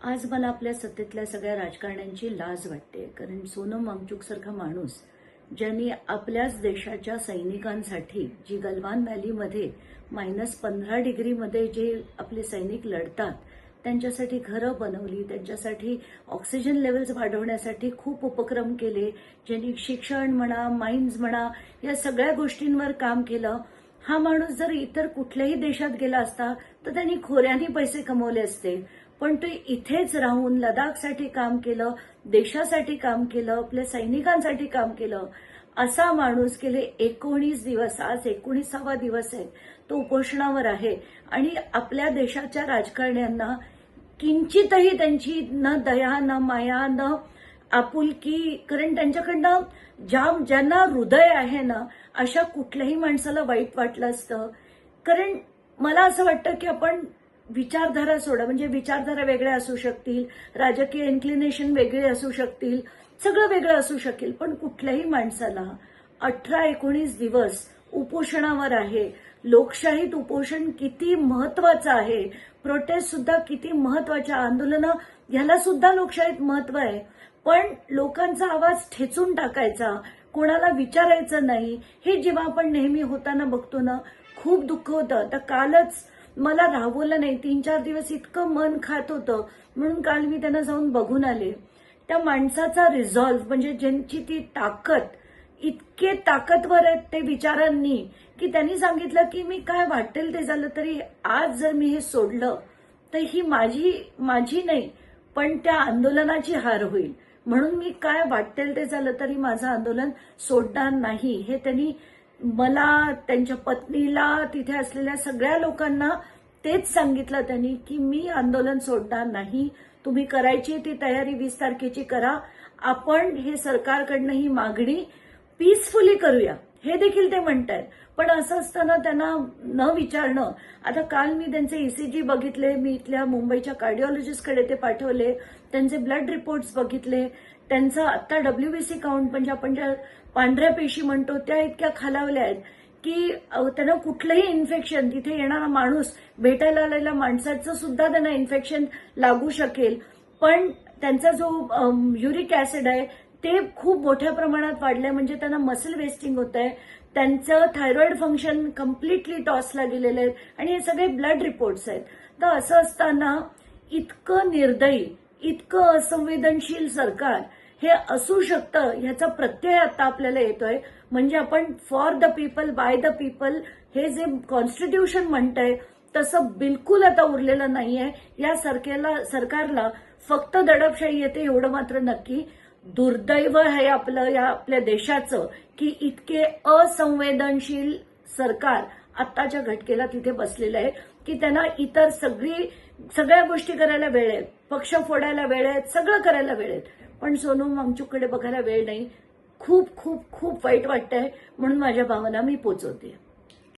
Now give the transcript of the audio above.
आज मला आपल्या सत्तेतल्या सगळ्या राजकारण्यांची लाज वाटते. कारण सोनम वांगचुक सारखा माणूस ज्यांनी आपल्याच देशाच्या सैनिकांसाठी जी गलवान व्हॅलीमध्ये -15 डिग्रीमध्ये जे आपले सैनिक लढतात त्यांच्यासाठी घरं बनवली, त्यांच्यासाठी ऑक्सिजन लेवल्स वाढवण्यासाठी खूप उपक्रम केले, ज्यांनी शिक्षण म्हणा, माइन्स म्हणा, या सगळ्या गोष्टींवर काम केलं. हा माणूस जर इतर कुठल्याही देशात गेला असता तर त्यांनी खोऱ्याने पैसे कमवले असते. पण ते इथेच राहून लडाखसाठी काम केलं, देशासाठी काम केलं, आपल्या सैनिकांसाठी काम केलं. असा माणूस गेले 19 दिवस, आज 19वा दिवस आहे, तो उपोषणावर आहे. आणि आपल्या देशाच्या राजकारण्यांना किंचितही त्यांची न दया, न माया, न आपुलकी, कारण त्यांच्याकडनं ज्यांना हृदय आहे ना, अशा कुठल्याही माणसाला वाईट वाटलं असतं. कारण मला असं वाटतं की आपण विचारधारा सोडा, म्हणजे विचारधारा वेगळ्या असू शकतील, राजकीय इन्क्लिनेशन वेगळे असू शकतील, सगळं वेगळं असू शकेल, पण कुठल्याही माणसाला 18-19 दिवस उपोषणावर आहे. लोकशाहीत उपोषण किती महत्वाचं आहे, प्रोटेस्ट सुद्धा किती महत्वाच्या, आंदोलनं ह्याला सुद्धा लोकशाहीत महत्व आहे. पण लोकांचा आवाज ठेचून टाकायचा, कोणाला विचारायचं नाही, हे जेव्हा आपण नेहमी होताना बघतो ना, खूप दुःख होतं. तर कालच मला राहवलं नाही, 3-4 दिवस इतकं मन खात होतं, म्हणून काल मी त्यांना जाऊन बघून आले. त्या माणसाचा रिझॉल्व्ह, म्हणजे ज्यांची ती ताकद, इतके ताकदवर आहेत ते विचारांनी, की त्यांनी सांगितलं की मी काय वाटेल ते झालं तरी आज जर मी हे सोडलं तर ही माझी नाही, पण त्या आंदोलनाची हार होईल. म्हणून मी काय वाटेल ते झालं तरी माझं आंदोलन सोडणार नाही, हे त्यांनी मला, त्यांच्या पत्नीला, तिथे असलेल्या सगळ्या लोकांना तेच सांगितलं त्यांनी, की मी आंदोलन सोडणार नाही. तुम्ही करायची ती तयारी 20 तारखेची करा. आपण हे सरकारकडनं ही मागणी पीसफुली करूया, हे देखील ते म्हणतायत. पण असं असताना त्यांना न विचारणं. आता काल मी त्यांचे ECG बघितले, मी इथल्या मुंबईच्या कार्डिओलॉजिस्टकडे ते पाठवले, त्यांचे ब्लड रिपोर्ट्स बघितले, त्यांचं आता WBC काउंट, म्हणजे आपण ज्या पांढऱ्या पेशी म्हणतो त्या इतक्या खालावल्या आहेत की त्यांना कुठलंही इन्फेक्शन, तिथे येणारा माणूस, भेटायला आलेल्या माणसाचं सुद्धा त्यांना इन्फेक्शन लागू शकेल. पण त्यांचा जो युरिक ऍसिड आहे ते खूप मोठ्या प्रमाणात वाढलंय, म्हणजे त्यांना मसल वेस्टिंग होत आहे, त्यांचं थायरॉइड फंक्शन कम्प्लिटली टॉसला गेलेलं आहे, आणि हे सगळे ब्लड रिपोर्ट्स आहेत. तर असं असताना इतकं निर्दयी, इतकं असंवेदनशील सरकार हे असू शकतं, ह्याचा प्रत्यय आता आपल्याला येतोय. म्हणजे आपण for the people, by the people, हे जे कॉन्स्टिट्यूशन म्हणतंय तसं बिलकुल आता उरलेलं नाहीये. या सरकारला फक्त दडपशाही येते, एवढं मात्र नक्की. दुर्दैव आहे आपलं, या आपल्या देशाचं, की इतके असंवेदनशील सरकार आत्ताच्या घटकेला तिथे बसलेलं आहे, की त्यांना इतर सगळ्या गोष्टी करायला वेळ आहे, पक्ष फोडायला वेळ आहे, सगळं करायला वेळ आहे, पण सोनम वांगचुककडे बघायला वेळ नाही. खूप खूप खूप वाईट वाटतंय, म्हणून माझ्या भावना मी पोचवते.